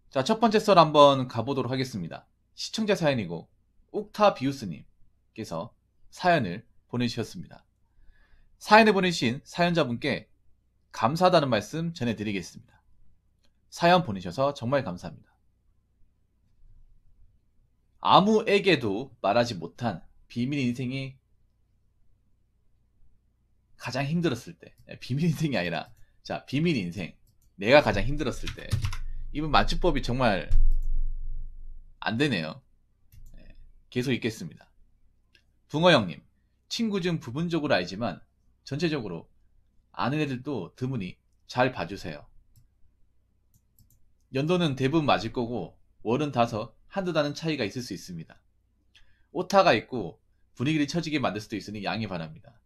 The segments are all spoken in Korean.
자, 첫 번째 썰 한번 가보도록 하겠습니다. 시청자 사연이고 옥타비우스님께서 사연을 보내주셨습니다. 사연을 보내신 사연자분께 감사하다는 말씀 전해드리겠습니다. 사연 보내셔서 정말 감사합니다. 아무에게도 말하지 못한 비밀 인생이 가장 힘들었을 때, 비밀 인생이 아니라, 자, 비밀 인생, 내가 가장 힘들었을 때, 이분 맞춤법이 정말 안 되네요. 계속 읽겠습니다. 붕어 형님, 친구 중 부분적으로 알지만 전체적으로 아는 애들도 드무니 잘 봐주세요. 연도는 대부분 맞을 거고 월은 다서 한두 달은 차이가 있을 수 있습니다. 오타가 있고 분위기를 처지게 만들 수도 있으니 양해 바랍니다.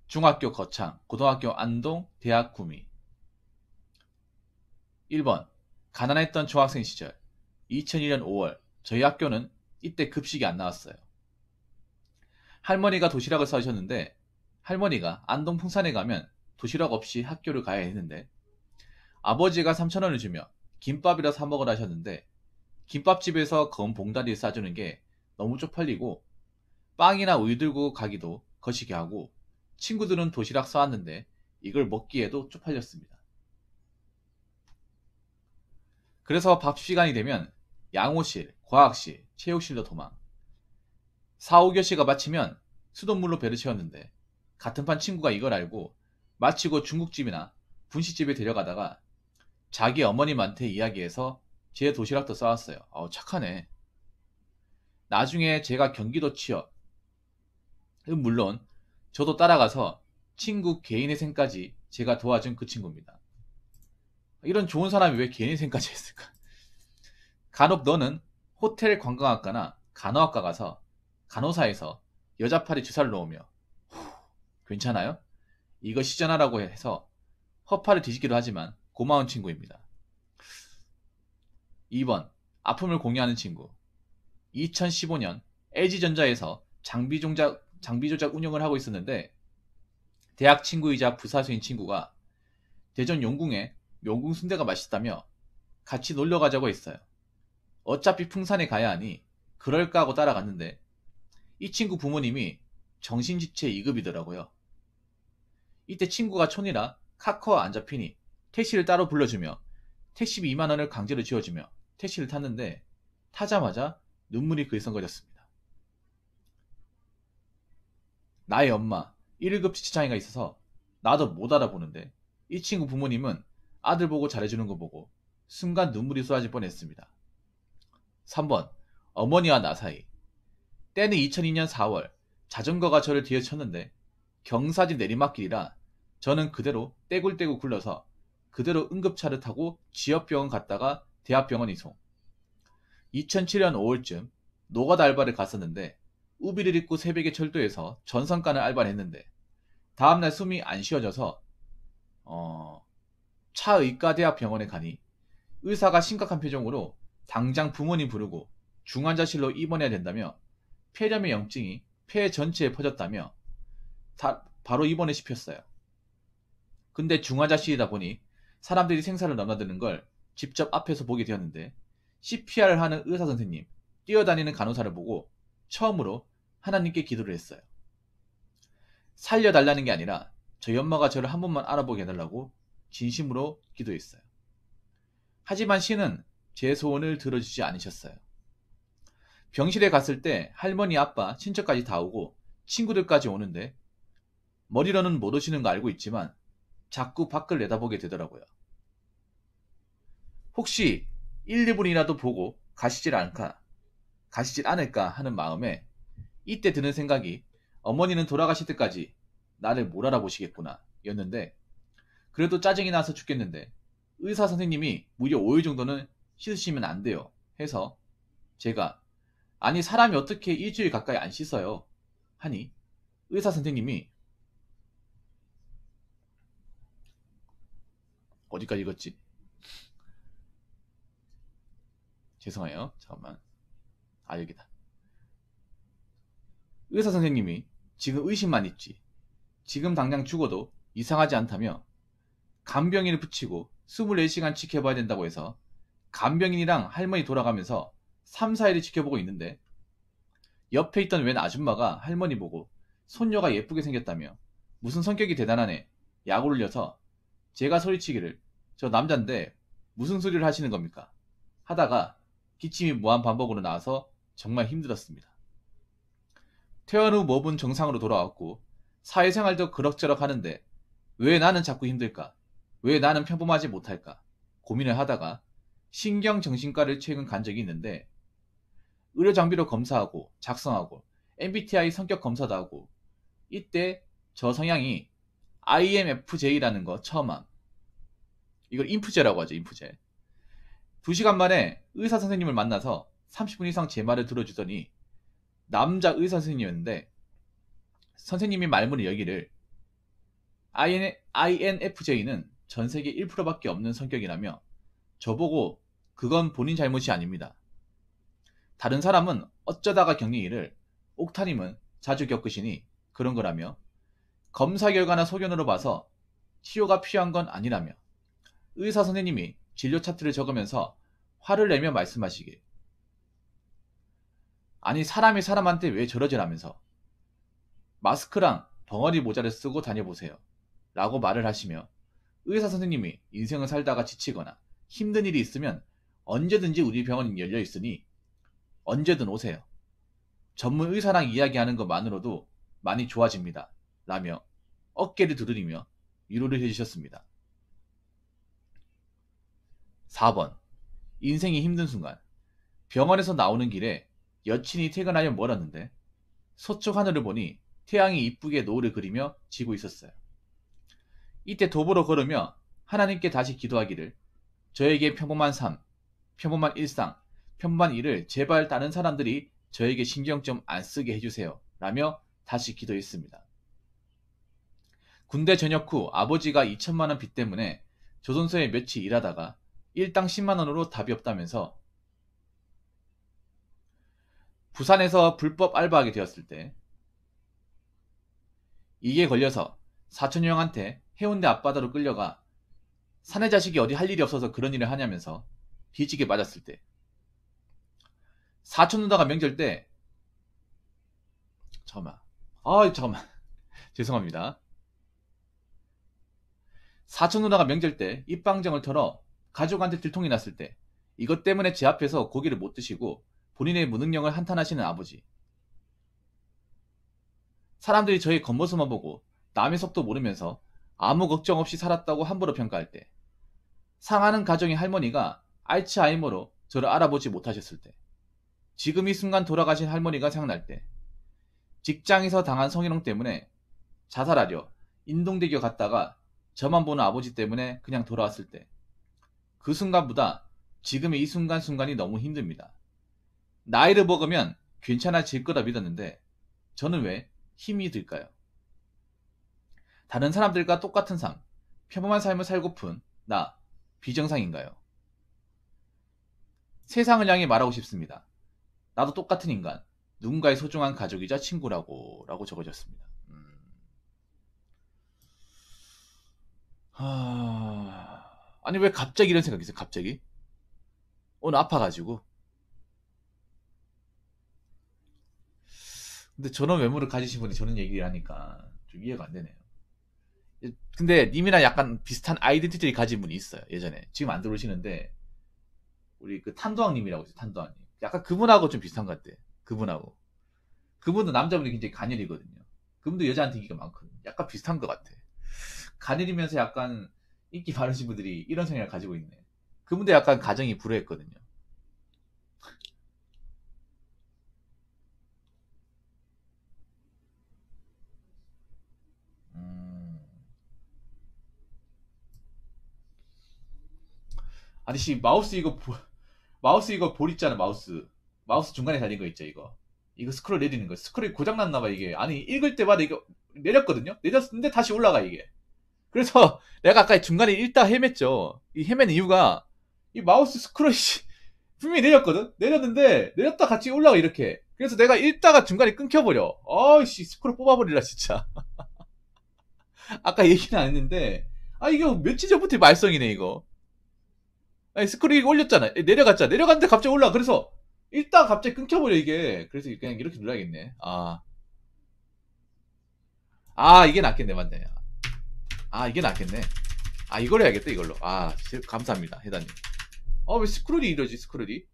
중학교 거창, 고등학교 안동, 대학 구미. 1번 가난했던 중학생 시절 2001년 5월 저희 학교는 이때 급식이 안 나왔어요. 할머니가 도시락을 싸주셨는데 할머니가 안동 풍산에 가면 도시락 없이 학교를 가야 했는데 아버지가 3,000원을 주며 김밥이라 사 먹으라 하셨는데 김밥집에서 검 봉다리를 싸주는 게 너무 쪽팔리고 빵이나 우유 들고 가기도 거시기 하고 친구들은 도시락 싸왔는데 이걸 먹기에도 쪽팔렸습니다. 그래서 밥 시간이 되면 양호실, 과학실, 체육실로 도망. 4, 5교시가 마치면 수돗물로 배를 채웠는데 같은 반 친구가 이걸 알고 마치고 중국집이나 분식집에 데려가다가 자기 어머님한테 이야기해서 제 도시락도 싸왔어요. 착하네. 나중에 제가 경기도 취업. 물론 저도 따라가서 친구 개인회생까지 제가 도와준 그 친구입니다. 이런 좋은 사람이 왜 개인회생까지 했을까? 간혹 너는 호텔 관광학과나 간호학과 가서 간호사에서 여자팔이 주사를 놓으며 괜찮아요? 이거 시전하라고 해서 허파를 뒤집기도 하지만 고마운 친구입니다. 2번 아픔을 공유하는 친구. 2015년 LG전자에서 장비 조작 운영을 하고 있었는데 대학 친구이자 부사수인 친구가 대전 용궁에 용궁 순대가 맛있다며 같이 놀러 가자고 했어요. 어차피 풍산에 가야 하니 그럴까 하고 따라갔는데 이 친구 부모님이 정신지체 2급이더라고요. 이때 친구가 촌이라 카카오가 안 잡히니 택시를 따로 불러주며 택시비 2만원을 강제로 지어주며 택시를 탔는데 타자마자 눈물이 글썽거렸습니다. 나의 엄마 1급 지체장애가 있어서 나도 못 알아보는데 이 친구 부모님은 아들 보고 잘해주는 거 보고 순간 눈물이 쏟아질 뻔했습니다. 3번 어머니와 나 사이. 때는 2002년 4월 자전거가 저를 뒤에쳤는데 경사진 내리막길이라 저는 그대로 떼굴떼굴 굴러서 그대로 응급차를 타고 지역병원 갔다가 대학병원 이송. 2007년 5월쯤 노가다 알바를 갔었는데 우비를 입고 새벽에 철도에서 전선 까는 알바를 했는데 다음날 숨이 안 쉬어져서 차의과대학병원에 가니 의사가 심각한 표정으로 당장 부모님 부르고 중환자실로 입원해야 된다며 폐렴의 염증이 폐 전체에 퍼졌다며 바로 입원을 시켰어요. 근데 중환자실이다 보니 사람들이 생사를 넘나드는 걸 직접 앞에서 보게 되었는데 CPR을 하는 의사 선생님, 뛰어다니는 간호사를 보고 처음으로 하나님께 기도를 했어요. 살려달라는 게 아니라 저희 엄마가 저를 한 번만 알아보게 해달라고 진심으로 기도했어요. 하지만 신은 제 소원을 들어주지 않으셨어요. 병실에 갔을 때 할머니, 아빠, 친척까지 다 오고 친구들까지 오는데 머리로는 못 오시는 거 알고 있지만 자꾸 밖을 내다보게 되더라고요. 혹시 1, 2분이라도 보고 가시질 않을까 하는 마음에 이때 드는 생각이 어머니는 돌아가실 때까지 나를 못 알아보시겠구나 였는데 그래도 짜증이 나서 죽겠는데 의사 선생님이 무려 5일 정도는 씻으시면 안 돼요 해서 제가 아니 사람이 어떻게 일주일 가까이 안 씻어요 하니 의사 선생님이 어디까지 읽었지? 죄송해요. 잠깐만. 여기다. 의사 선생님이 지금 의심만 있지. 지금 당장 죽어도 이상하지 않다며 간병인을 붙이고 24시간 지켜봐야 된다고 해서 간병인이랑 할머니 돌아가면서 3, 4일을 지켜보고 있는데 옆에 있던 웬 아줌마가 할머니 보고 손녀가 예쁘게 생겼다며 무슨 성격이 대단하네 약을 올려서 제가 소리치기를 저 남잔데 무슨 소리를 하시는 겁니까? 하다가 기침이 무한 반복으로 나와서 정말 힘들었습니다. 퇴원 후 몸은 정상으로 돌아왔고 사회생활도 그럭저럭 하는데 왜 나는 자꾸 힘들까? 왜 나는 평범하지 못할까? 고민을 하다가 신경정신과를 최근 간 적이 있는데 의료 장비로 검사하고 작성하고 MBTI 성격 검사도 하고 이때 저 성향이 INFJ라는 거 처음 함. 이걸 인프제라고 하죠. 인프제. 2시간 만에 의사 선생님을 만나서 30분 이상 제 말을 들어주더니 남자 의사 선생님이었는데 선생님이 말문을 여기를 INFJ는 전세계 1%밖에 없는 성격이라며 저보고 그건 본인 잘못이 아닙니다. 다른 사람은 어쩌다가 겪는 일을 옥타님은 자주 겪으시니 그런 거라며 검사 결과나 소견으로 봐서 치료가 필요한 건 아니라며 의사 선생님이 진료 차트를 적으면서 화를 내며 말씀하시길 아니 사람이 사람한테 왜 저러지라면서 마스크랑 벙어리 모자를 쓰고 다녀보세요 라고 말을 하시며 의사 선생님이 인생을 살다가 지치거나 힘든 일이 있으면 언제든지 우리 병원이 열려 있으니 언제든 오세요. 전문 의사랑 이야기하는 것만으로도 많이 좋아집니다. 라며 어깨를 두드리며 위로를 해주셨습니다. 4번 인생이 힘든 순간 병원에서 나오는 길에 여친이 퇴근하여 멀었는데 서쪽 하늘을 보니 태양이 이쁘게 노을을 그리며 지고 있었어요. 이때 도보로 걸으며 하나님께 다시 기도하기를 저에게 평범한 삶, 평범한 일상, 평범한 일을 제발 다른 사람들이 저에게 신경 좀 안 쓰게 해주세요. 라며 다시 기도했습니다. 군대 전역 후 아버지가 2천만원 빚 때문에 조선소에 며칠 일하다가 일당 10만원으로 답이 없다면서 부산에서 불법 알바하게 되었을 때 이게 걸려서 사촌 형한테 해운대 앞바다로 끌려가 사내 자식이 어디 할 일이 없어서 그런 일을 하냐면서 뒤지게 맞았을 때 사촌 누나가 명절 때 잠깐만 죄송합니다. 사촌 누나가 명절 때 입방정을 털어 가족한테 들통이 났을 때 이것 때문에 제 앞에서 고기를 못 드시고 본인의 무능력을 한탄하시는 아버지. 사람들이 저의 겉모습만 보고 남의 속도 모르면서 아무 걱정 없이 살았다고 함부로 평가할 때 상하는 가정의 할머니가 알츠하이머로 저를 알아보지 못하셨을 때 지금 이 순간 돌아가신 할머니가 생각날 때 직장에서 당한 성희롱 때문에 자살하려 인동대교 갔다가 저만 보는 아버지 때문에 그냥 돌아왔을 때 그 순간보다 지금의 이 순간순간이 너무 힘듭니다. 나이를 먹으면 괜찮아질 거라 믿었는데 저는 왜 힘이 들까요? 다른 사람들과 똑같은 삶, 평범한 삶을 살고픈 나 비정상인가요? 세상을 향해 말하고 싶습니다. 나도 똑같은 인간, 누군가의 소중한 가족이자 친구라고 라고 적어졌습니다. 아니 왜 갑자기 이런 생각이 있어요? 갑자기? 오늘 아파가지고. 근데 저런 외모를 가지신 분이 저런 얘기를 하니까 좀 이해가 안 되네요. 근데 님이랑 약간 비슷한 아이덴티티를 가진 분이 있어요. 예전에. 지금 안 들어오시는데 우리 그 탄도왕님이라고 있어요. 탄도왕님. 약간 그분하고 좀 비슷한 것 같아. 그분하고. 그분도 남자분이 굉장히 가녀리거든요. 그분도 여자한테 인기가 많거든요. 약간 비슷한 것 같아. 가녀리면서 약간 인기 많으신 분들이 이런 성향을 가지고 있네. 그분도 약간 가정이 불우했거든요. 아저씨 마우스 이거 볼 있잖아. 마우스 중간에 달린 거 있죠. 이거 스크롤 내리는 거 스크롤이 고장났나봐. 이게 아니 읽을 때마다 이거 내렸거든요. 내렸는데 다시 올라가 이게. 그래서 내가 아까 중간에 읽다 헤맸죠. 이 헤맨 이유가 이 마우스 스크롤이 분명히 내렸거든. 내렸는데 내렸다 같이 올라가 이렇게. 그래서 내가 읽다가 중간에 끊겨버려. 아이씨 스크롤 뽑아버리라 진짜. 아까 얘기는 안 했는데 이거 며칠 전부터 말썽이네 이거. 아니, 스크롤이 올렸잖아. 내려갔잖아. 내려갔는데 갑자기 올라. 그래서 일단 갑자기 끊겨버려 이게. 그래서 그냥 이렇게 눌러야겠네. 이게 낫겠네, 맞네. 이게 낫겠네. 이걸 해야겠다, 이걸로. 감사합니다, 해다님. 왜 스크롤이 이러지, 스크롤이?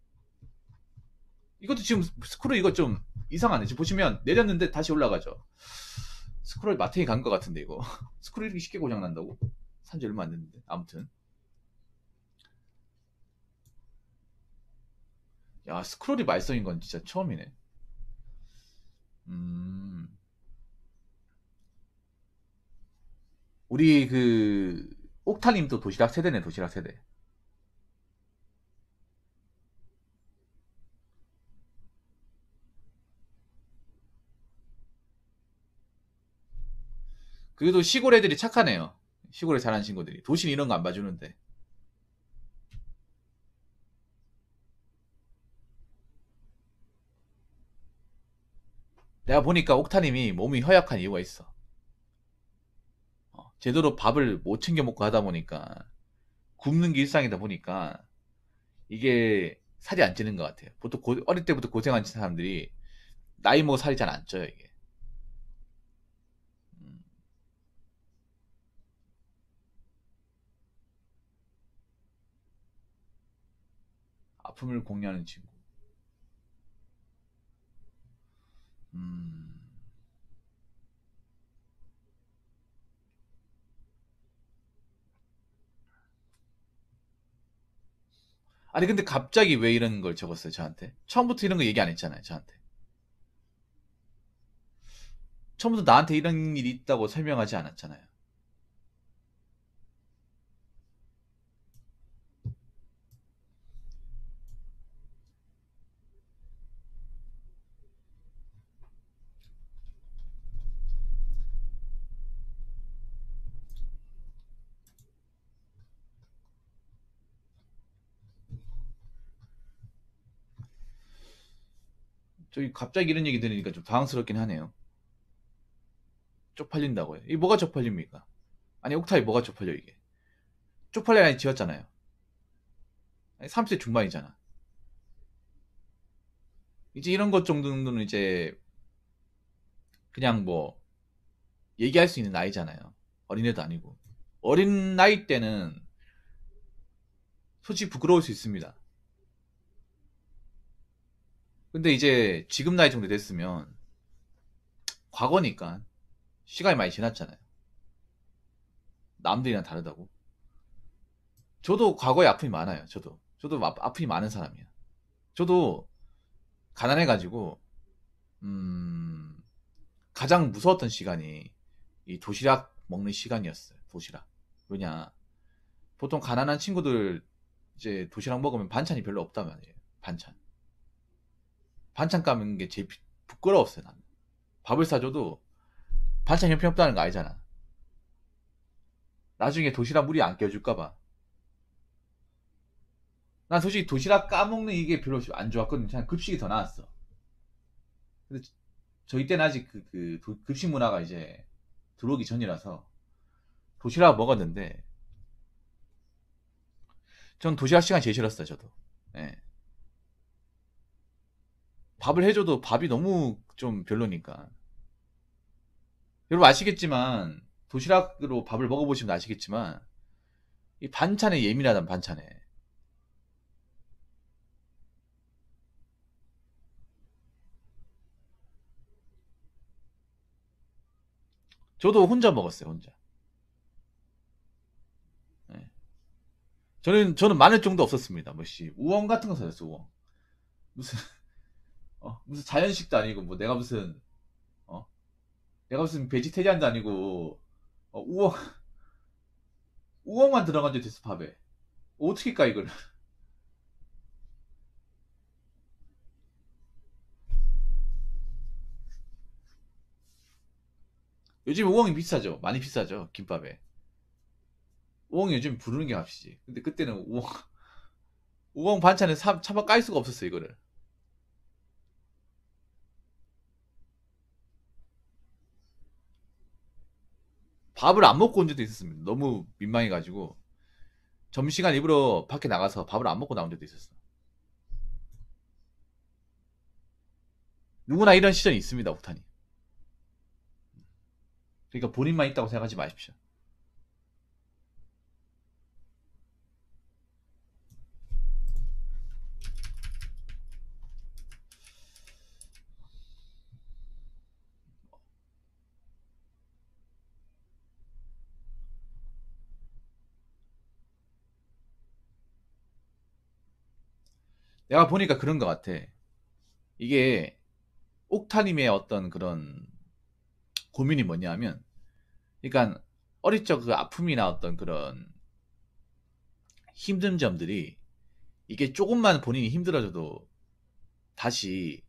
이것도 지금 스크롤 이거 좀 이상하네. 지금 보시면 내렸는데 다시 올라가죠. 스크롤 마탱이 간 것 같은데, 이거. 스크롤이 이렇게 쉽게 고장난다고? 산지 얼마 안 됐는데. 아무튼. 야, 스크롤이 말썽인 건 진짜 처음이네. 우리 옥타님도 도시락 세대네, 도시락 세대. 그래도 시골 애들이 착하네요. 시골에 자란 친구들이. 도시는 이런 거 안 봐주는데. 내가 보니까 옥타님이 몸이 허약한 이유가 있어. 제대로 밥을 못 챙겨 먹고 하다 보니까 굶는 게 일상이다 보니까 이게 살이 안 찌는 것 같아요. 보통 어릴 때부터 고생한 사람들이 나이 먹어 살이 잘 안 쪄요, 이게. 음, 아픔을 공유하는 친구. 음. 아니 근데 갑자기 왜 이런 걸 적었어요, 저한테? 처음부터 이런 거 얘기 안 했잖아요, 저한테. 처음부터 나한테 이런 일이 있다고 설명하지 않았잖아요. 저기 갑자기 이런 얘기 들으니까 좀 당황스럽긴 하네요. 쪽팔린다고요. 이게 뭐가 쪽팔립니까? 아니 옥타이 뭐가 쪽팔려 이게? 쪽팔려야 지었잖아요. 아니, 30대 중반이잖아. 이제 이런 것 정도는 이제 그냥 뭐 얘기할 수 있는 나이잖아요. 어린애도 아니고. 어린 나이 때는 솔직히 부끄러울 수 있습니다. 근데 이제 지금 나이 정도 됐으면 과거니까 시간이 많이 지났잖아요. 남들이랑 다르다고. 저도 과거에 아픔이 많아요. 저도 아픔이 많은 사람이에요. 저도 가난해가지고 음, 가장 무서웠던 시간이 이 도시락 먹는 시간이었어요. 도시락. 왜냐? 보통 가난한 친구들 이제 도시락 먹으면 반찬이 별로 없단 말이에요. 반찬. 반찬 까는 게 제일 부끄러웠어요. 나는. 밥을 사줘도 반찬 형편없다는 거 알잖아. 나중에 도시락 물이 안 껴줄까봐. 난 솔직히 도시락 까먹는 이게 별로 안 좋았거든. 그냥 급식이 더 나았어. 근데 저희 때는 아직 급식 문화가 이제 들어오기 전이라서 도시락 먹었는데 전 도시락 시간 제일 싫었어요. 저도. 예. 밥을 해줘도 밥이 너무 좀 별로니까. 여러분 아시겠지만 도시락으로 밥을 먹어보시면 아시겠지만 이 반찬에 예민하단 반찬에. 저도 혼자 먹었어요. 혼자. 예. 저는 많을 정도 없었습니다. 뭐씨 우엉 같은 거 사줬어. 우엉. 무슨 무슨 자연식도 아니고 뭐 어 내가 무슨 베지테리안도 아니고 우엉만 들어간 줄 됐어 밥에. 어떻게 까 이걸? 요즘 우엉이 비싸죠. 많이 비싸죠. 김밥에. 우엉이 요즘 부르는 게 값이지. 근데 그때는 우엉 반찬에 차마 깔 수가 없었어 이거를. 밥을 안 먹고 온 적도 있었습니다. 너무 민망해가지고 점심시간 일부러 밖에 나가서 밥을 안 먹고 나온 적도 있었어. 누구나 이런 시절이 있습니다, 옥탄이. 그러니까 본인만 있다고 생각하지 마십시오. 내가 보니까 그런 것 같아. 이게 옥타님의 어떤 그런 고민이 뭐냐면, 그러니까 어릴 적 그 아픔이나 어떤 그런 힘든 점들이 이게 조금만 본인이 힘들어져도 다시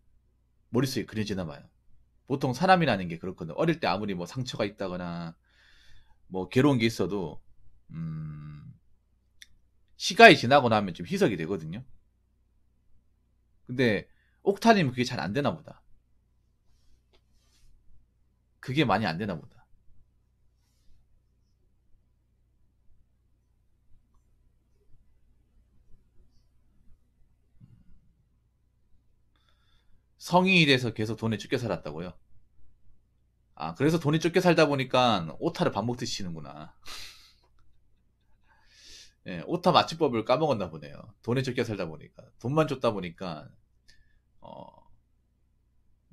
머릿속에 그려지나 봐요. 보통 사람이라는 게 그렇거든. 어릴 때 아무리 뭐 상처가 있다거나 뭐 괴로운 게 있어도 시간이 지나고 나면 좀 희석이 되거든요. 근데 옥타님은 그게 잘 안 되나 보다. 그게 많이 안 되나 보다. 성인이 돼서 계속 돈에 쫓겨 살았다고요? 아, 그래서 돈에 쫓겨 살다 보니까 오타를 밥 먹듯이 치는구나. 예, 오타 맞춤법을 까먹었나 보네요. 돈에 쫓겨 살다 보니까. 돈만 쫓다 보니까, 어,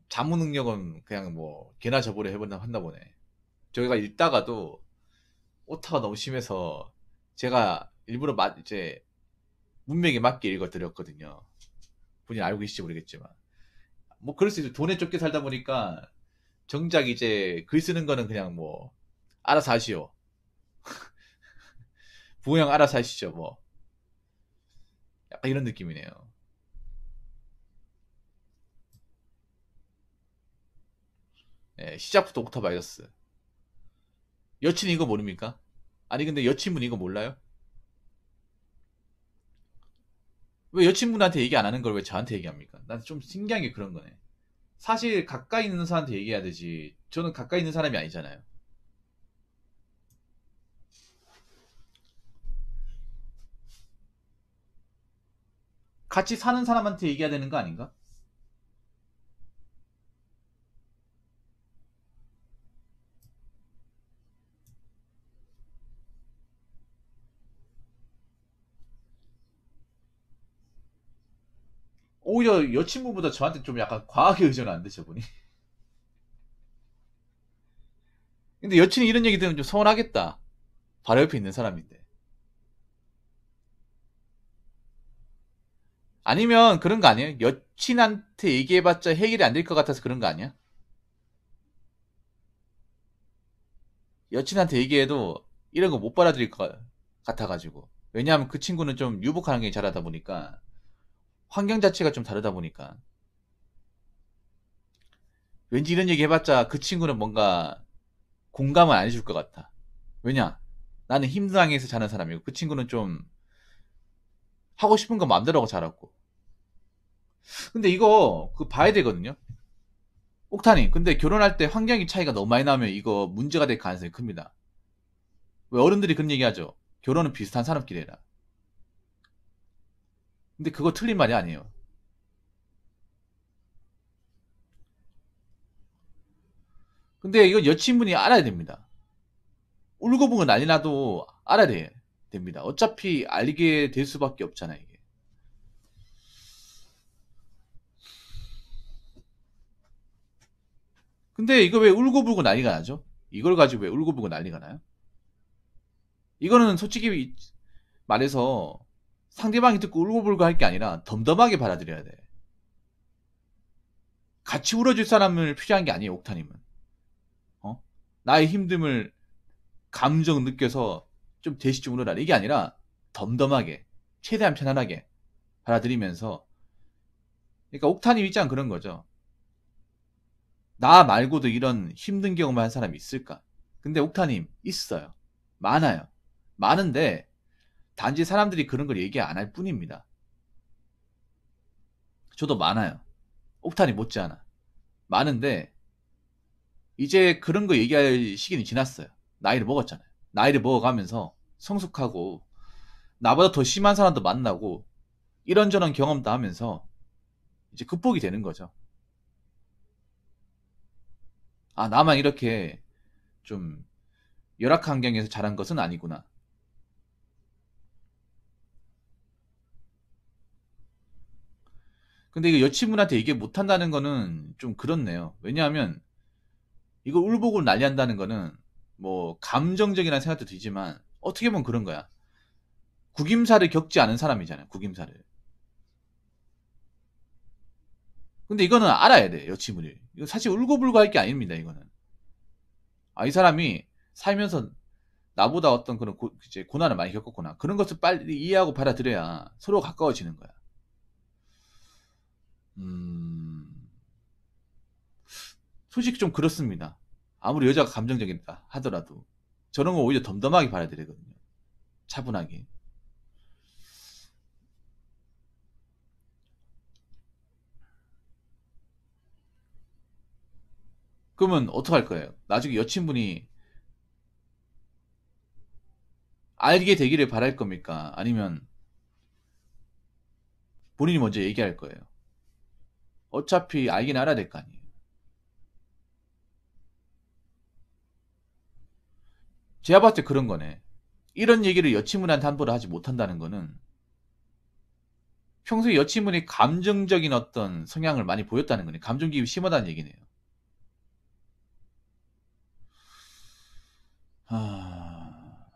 자무 능력은 그냥 뭐, 개나 저보래 해본다 한다 보네. 저희가 읽다가도 오타가 너무 심해서 제가 일부러 이제 문맥에 맞게 읽어드렸거든요. 본인 알고 계실지 모르겠지만. 뭐, 그럴 수 있어요. 돈에 쫓겨 살다 보니까 정작 이제 글 쓰는 거는 그냥 뭐, 알아서 하시오. 부형 알아서 하시죠, 뭐. 약간 이런 느낌이네요. 예, 시작부터 옥타 마이너스. 여친 이거 모릅니까? 아니, 근데 여친분 이거 몰라요? 왜 여친분한테 얘기 안 하는 걸 왜 저한테 얘기합니까? 난 좀 신기한 게 그런 거네. 사실 가까이 있는 사람한테 얘기해야 되지. 저는 가까이 있는 사람이 아니잖아요. 같이 사는 사람한테 얘기해야 되는 거 아닌가? 오히려 여친분보다 저한테 좀 약간 과하게 의존하는데, 저분이. 근데 여친이 이런 얘기 들으면 좀 서운하겠다. 바로 옆에 있는 사람인데. 아니면 그런 거 아니에요? 여친한테 얘기해봤자 해결이 안 될 것 같아서 그런 거 아니야? 여친한테 얘기해도 이런 거 못 받아들일 것 같아가지고. 왜냐하면 그 친구는 좀 유복한 환경에 자라다 보니까 환경 자체가 좀 다르다 보니까 왠지 이런 얘기 해봤자 그 친구는 뭔가 공감을 안 해줄 것 같아. 왜냐? 나는 힘든 환경에서 자란 사람이고 그 친구는 좀 하고 싶은 거 마음대로 하고 자랐고. 근데 이거 그 봐야 되거든요. 옥타님, 근데 결혼할 때 환경이 차이가 너무 많이 나면 이거 문제가 될 가능성이 큽니다. 왜 어른들이 그런 얘기 하죠? 결혼은 비슷한 사람끼리 해라. 근데 그거 틀린 말이 아니에요. 근데 이거 여친분이 알아야 됩니다. 울고불고 난리 나도 알아야 됩니다. 어차피 알게 될 수밖에 없잖아요, 이게. 근데 이거 왜 울고불고 난리가 나죠? 이걸 가지고 왜 울고불고 난리가 나요? 이거는 솔직히 말해서 상대방이 듣고 울고불고 할 게 아니라 덤덤하게 받아들여야 돼. 같이 울어줄 사람을 필요한 게 아니에요, 옥타님은. 어? 나의 힘듦을 감정 느껴서 좀 대시 좀 울어라. 이게 아니라 덤덤하게, 최대한 편안하게 받아들이면서. 그러니까 옥타님 입장은 그런 거죠. 나 말고도 이런 힘든 경험을 한 사람이 있을까? 근데 옥타님, 있어요. 많아요. 많은데, 단지 사람들이 그런 걸 얘기 안 할 뿐입니다. 저도 많아요. 옥타님 못지않아. 많은데, 이제 그런 거 얘기할 시기는 지났어요. 나이를 먹었잖아요. 나이를 먹어가면서 성숙하고, 나보다 더 심한 사람도 만나고 이런저런 경험도 하면서 이제 극복이 되는 거죠. 아, 나만 이렇게 좀 열악한 환경에서 자란 것은 아니구나. 근데 이거 여친분한테 얘기 못한다는 거는 좀 그렇네요. 왜냐하면 이거 울보고 난리한다는 거는 뭐 감정적이라는 생각도 들지만 어떻게 보면 그런 거야. 구김살을 겪지 않은 사람이잖아요. 구김살을. 근데 이거는 알아야 돼. 여친분이. 이거 사실 울고불고 할 게 아닙니다. 이거는. 아, 이 사람이 살면서 나보다 어떤 그런 이제 고난을 많이 겪었구나. 그런 것을 빨리 이해하고 받아들여야 서로 가까워지는 거야. 음, 솔직히 좀 그렇습니다. 아무리 여자가 감정적이다 하더라도 저런 거 오히려 덤덤하게 받아들이거든요. 차분하게. 그러면 어떡할 거예요? 나중에 여친분이 알게 되기를 바랄 겁니까? 아니면 본인이 먼저 얘기할 거예요? 어차피 알긴 알아야 될 거 아니에요. 제가 봤을 때 그런 거네. 이런 얘기를 여친분한테 함부로 하지 못한다는 거는 평소에 여친분이 감정적인 어떤 성향을 많이 보였다는 거네. 감정기입이 심하다는 얘기네요. 아...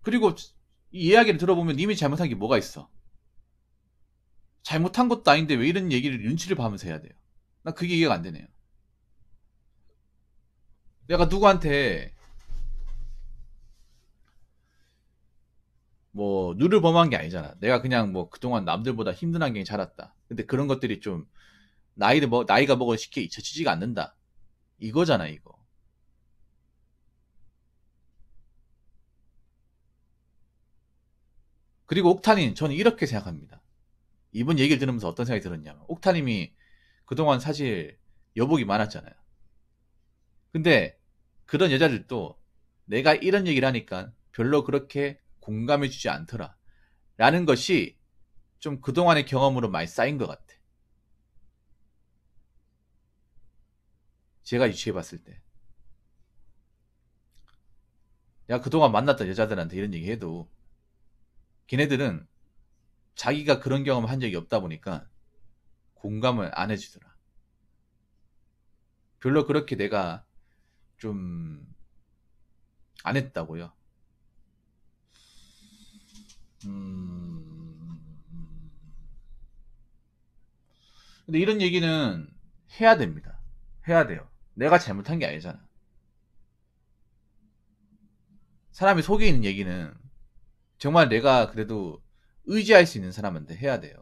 그리고 이 이야기를 들어보면 님이 잘못한 게 뭐가 있어? 잘못한 것도 아닌데 왜 이런 얘기를 눈치를 봐면서 해야 돼요? 나 그게 이해가 안 되네요. 내가 누구한테 뭐 누를 범한 게 아니잖아. 내가 그냥 뭐 그동안 남들보다 힘든 환경에 자랐다. 근데 그런 것들이 좀 나이가 먹어 쉽게 잊혀지지가 않는다. 이거잖아, 이거. 그리고 옥타님, 저는 이렇게 생각합니다. 이번 얘기를 들으면서 어떤 생각이 들었냐면, 옥타님이 그동안 사실 여복이 많았잖아요. 근데 그런 여자들도 내가 이런 얘기를 하니까 별로 그렇게 공감해주지 않더라. 라는 것이 좀 그동안의 경험으로 많이 쌓인 것 같아. 제가 유추해봤을 때. 내가 그동안 만났던 여자들한테 이런 얘기 해도 걔네들은 자기가 그런 경험을 한 적이 없다 보니까 공감을 안 해주더라. 별로 그렇게 내가 좀 안 했다고요. 음... 근데 이런 얘기는 해야 됩니다. 해야 돼요. 내가 잘못한 게 아니잖아. 사람이 속에 있는 얘기는 정말 내가 그래도 의지할 수 있는 사람한테 해야 돼요.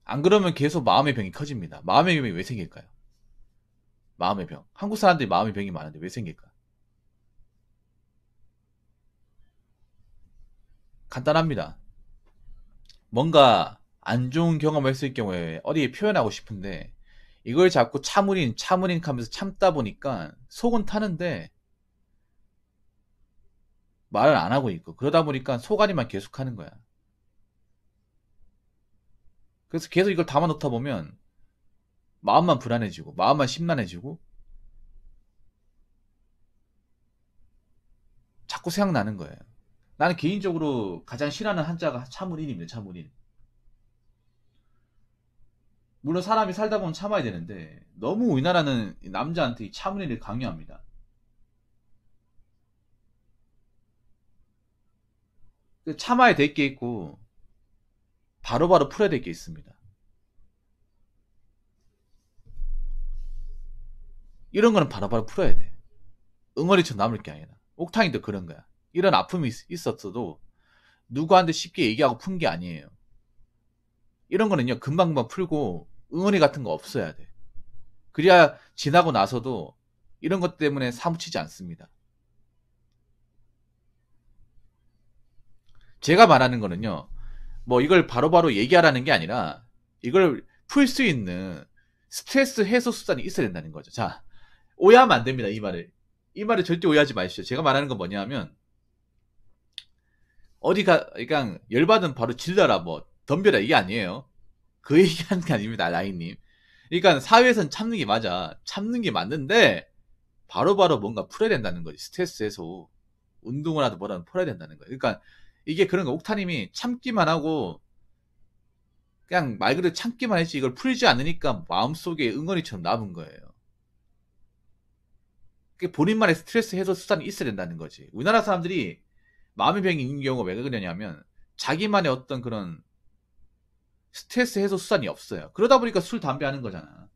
안 그러면 계속 마음의 병이 커집니다. 마음의 병이 왜 생길까요? 마음의 병. 한국 사람들이 마음의 병이 많은데 왜 생길까? 간단합니다. 뭔가 안 좋은 경험을 했을 경우에 어디에 표현하고 싶은데 이걸 자꾸 차무린 하면서 참다 보니까 속은 타는데 말을 안 하고 있고 그러다 보니까 속앓이만 계속 하는 거야. 그래서 계속 이걸 담아 놓다 보면 마음만 불안해지고 마음만 심란해지고 자꾸 생각나는 거예요. 나는 개인적으로 가장 싫어하는 한자가 차무린입니다. 차무린. 물론 사람이 살다 보면 참아야 되는데 너무 우리나라는 남자한테 이 차무린을 강요합니다. 그 참아야 될 게 있고 바로바로 풀어야 될 게 있습니다. 이런 거는 바로바로 풀어야 돼. 응어리처럼 남을 게 아니라. 옥타인도 그런 거야. 이런 아픔이 있었어도 누구한테 쉽게 얘기하고 푼 게 아니에요. 이런 거는요, 금방금방 풀고 응어리 같은 거 없어야 돼. 그래야 지나고 나서도 이런 것 때문에 사무치지 않습니다. 제가 말하는 거는요. 뭐 이걸 바로바로 얘기하라는 게 아니라 이걸 풀 수 있는 스트레스 해소 수단이 있어야 된다는 거죠. 자, 오해하면 안 됩니다. 이 말을. 이 말을 절대 오해하지 마십시오. 제가 말하는 건 뭐냐면 어디가 그냥 열받으면 바로 질러라 뭐 덤벼라 이게 아니에요. 그 얘기하는 게 아닙니다. 라인님. 그러니까 사회에선 참는 게 맞아. 참는 게 맞는데 바로바로 뭔가 풀어야 된다는 거지. 스트레스 해소. 운동을 하든 뭐라든 풀어야 된다는 거예요. 그러니까 이게 그런 거 옥타님이 참기만 하고 그냥 말 그대로 참기만 했지 이걸 풀지 않으니까 마음속에 응어리처럼 남은 거예요. 그게 본인만의 스트레스 해소 수단이 있어야 된다는 거지. 우리나라 사람들이 마음의 병이 있는 경우가 왜 그러냐면 자기만의 어떤 그런 스트레스 해소 수단이 없어요. 그러다 보니까 술, 담배 하는 거잖아.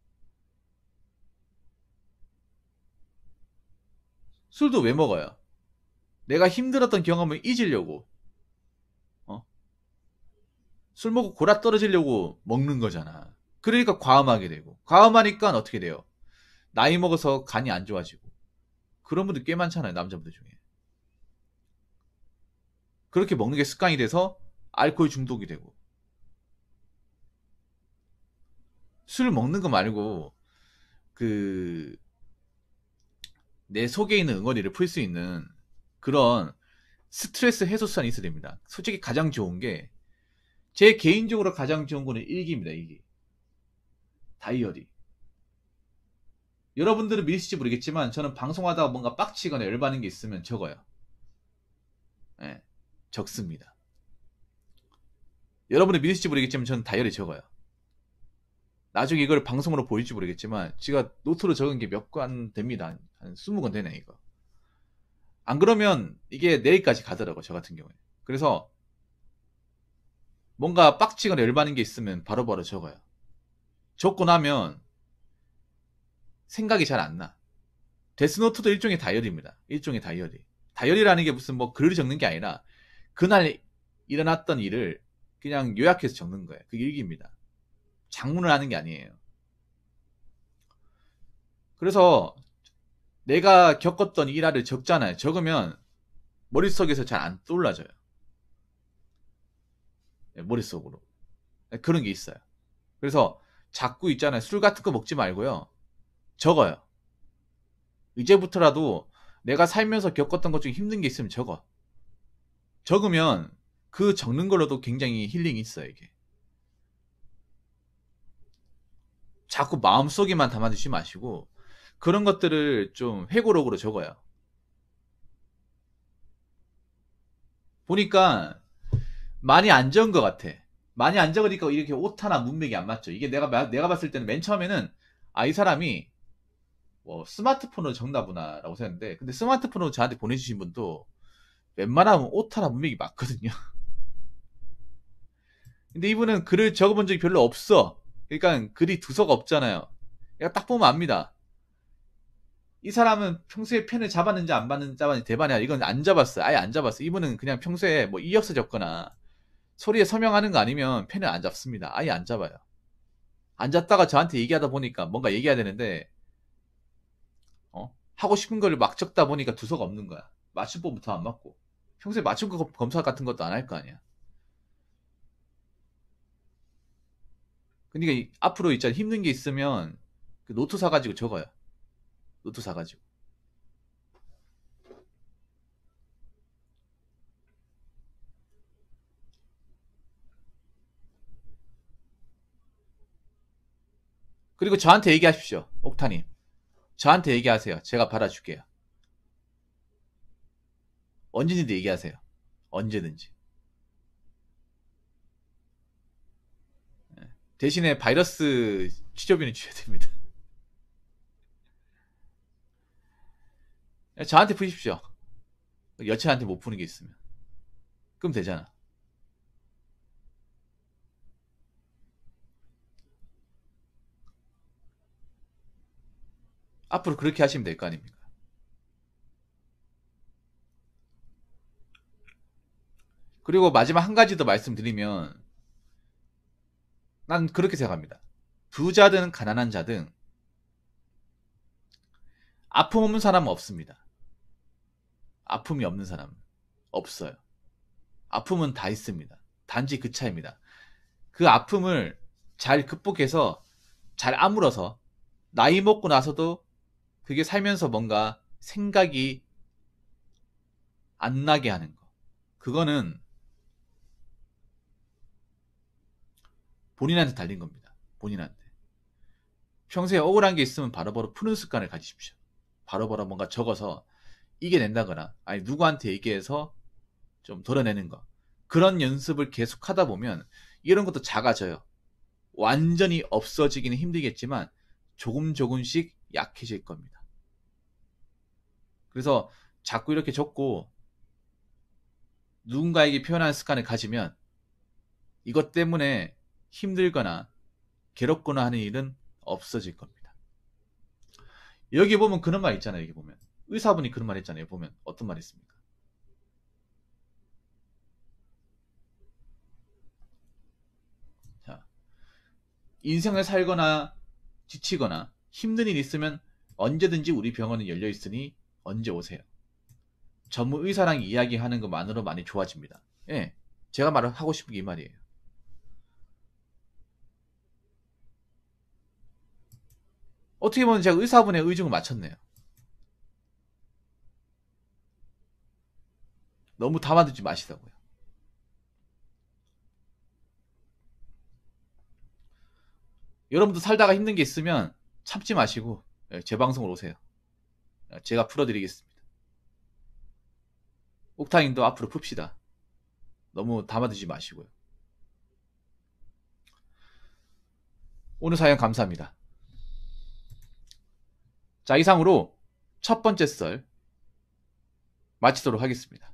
술도 왜 먹어요? 내가 힘들었던 경험을 잊으려고. 어? 술 먹고 골아 떨어지려고 먹는 거잖아. 그러니까 과음하게 되고. 과음하니까 어떻게 돼요? 나이 먹어서 간이 안 좋아지고. 그런 분들 꽤 많잖아요. 남자분들 중에. 그렇게 먹는 게 습관이 돼서 알코올 중독이 되고. 술 먹는 거 말고 그 내 속에 있는 응어리를 풀 수 있는 그런 스트레스 해소 수단이 있어야 됩니다. 솔직히 가장 좋은 게 제 개인적으로 가장 좋은 거는 일기입니다. 일기. 다이어리. 여러분들은 믿으실지 모르겠지만 저는 방송하다가 뭔가 빡치거나 열받는 게 있으면 적어요. 예, 적습니다. 여러분은 믿으실지 모르겠지만 저는 다이어리 적어요. 나중에 이걸 방송으로 보일지 모르겠지만 제가 노트로 적은 게 몇 권 됩니다. 한 20권 되네 이거. 안 그러면 이게 내일까지 가더라고 저 같은 경우에. 그래서 뭔가 빡치거나 열받는 게 있으면 바로바로 적어요. 적고 나면 생각이 잘 안 나. 데스노트도 일종의 다이어리입니다. 일종의 다이어리. 다이어리라는 게 무슨 뭐 글을 적는 게 아니라 그날 일어났던 일을 그냥 요약해서 적는 거예요. 그게 일기입니다. 장문을 하는 게 아니에요. 그래서 내가 겪었던 일화를 적잖아요. 적으면 머릿속에서 잘 안 떠올라져요. 머릿속으로. 그런 게 있어요. 그래서 자꾸 있잖아요. 술 같은 거 먹지 말고요. 적어요. 이제부터라도 내가 살면서 겪었던 것 중에 힘든 게 있으면 적어. 적으면 그 적는 걸로도 굉장히 힐링이 있어요, 이게. 자꾸 마음속에만 담아두지 마시고 그런 것들을 좀 회고록으로 적어요. 보니까 많이 안 적은 것 같아. 많이 안 적으니까 이렇게 오타나 문맥이 안 맞죠. 이게 내가 봤을 때는 맨 처음에는 이 사람이 뭐 스마트폰으로 적나 보나 라고 생각했는데 근데 스마트폰으로 저한테 보내주신 분도 웬만하면 오타나 문맥이 맞거든요. 근데 이분은 글을 적어본 적이 별로 없어. 그러니까 글이 두서가 없잖아요. 그러니까 딱 보면 압니다. 이 사람은 평소에 펜을 잡았는지 안 잡았는지 대반이야. 이건 안 잡았어. 아예 안 잡았어. 이분은 그냥 평소에 뭐 이력서 적거나 소리에 서명하는 거 아니면 펜을 안 잡습니다. 아예 안 잡아요. 안 잡다가 저한테 얘기하다 보니까 뭔가 얘기해야 되는데 하고 싶은 거를 막 적다 보니까 두서가 없는 거야. 맞춤법부터 안 맞고. 평소에 맞춤법 검사 같은 것도 안 할 거 아니야. 그러니까 앞으로 있잖아 힘든 게 있으면 그 노트 사가지고 적어요. 노트 사가지고. 그리고 저한테 얘기하십시오. 옥타님. 저한테 얘기하세요. 제가 받아줄게요. 언제든지 얘기하세요. 언제든지. 대신에 바이러스 치료비는 주셔야 됩니다. 저한테 푸십시오. 여친한테 못 푸는 게 있으면. 그럼 되잖아. 앞으로 그렇게 하시면 될 거 아닙니까? 그리고 마지막 한 가지 더 말씀드리면 난 그렇게 생각합니다. 부자든 가난한 자든 아픔 없는 사람은 없습니다. 아픔이 없는 사람은 없어요. 아픔은 다 있습니다. 단지 그 차이입니다. 그 아픔을 잘 극복해서 잘 아물어서 나이 먹고 나서도 그게 살면서 뭔가 생각이 안 나게 하는 거. 그거는 본인한테 달린 겁니다. 본인한테. 평소에 억울한 게 있으면 바로바로 푸는 습관을 가지십시오. 바로바로 뭔가 적어서 이겨낸다거나 아니 누구한테 얘기해서 좀 덜어내는 거. 그런 연습을 계속 하다 보면 이런 것도 작아져요. 완전히 없어지기는 힘들겠지만 조금씩 약해질 겁니다. 그래서 자꾸 이렇게 적고 누군가에게 표현하는 습관을 가지면 이것 때문에 힘들거나 괴롭거나 하는 일은 없어질 겁니다. 여기 보면 그런 말 있잖아요. 여기 보면 의사분이 그런 말 했잖아요. 보면 어떤 말 있습니까? 자, 인생을 살거나 지치거나 힘든 일 있으면 언제든지 우리 병원은 열려 있으니 언제 오세요. 전문 의사랑 이야기하는 것만으로 많이 좋아집니다. 예, 제가 하고 싶은 게 이 말이에요. 어떻게 보면 제가 의사분의 의중을 맞췄네요. 너무 담아두지 마시라고요. 여러분도 살다가 힘든 게 있으면 참지 마시고 제 방송으로 오세요. 제가 풀어드리겠습니다. 옥타인도 앞으로 풉시다. 너무 담아두지 마시고요. 오늘 사연 감사합니다. 자, 이상으로 첫 번째 썰 마치도록 하겠습니다.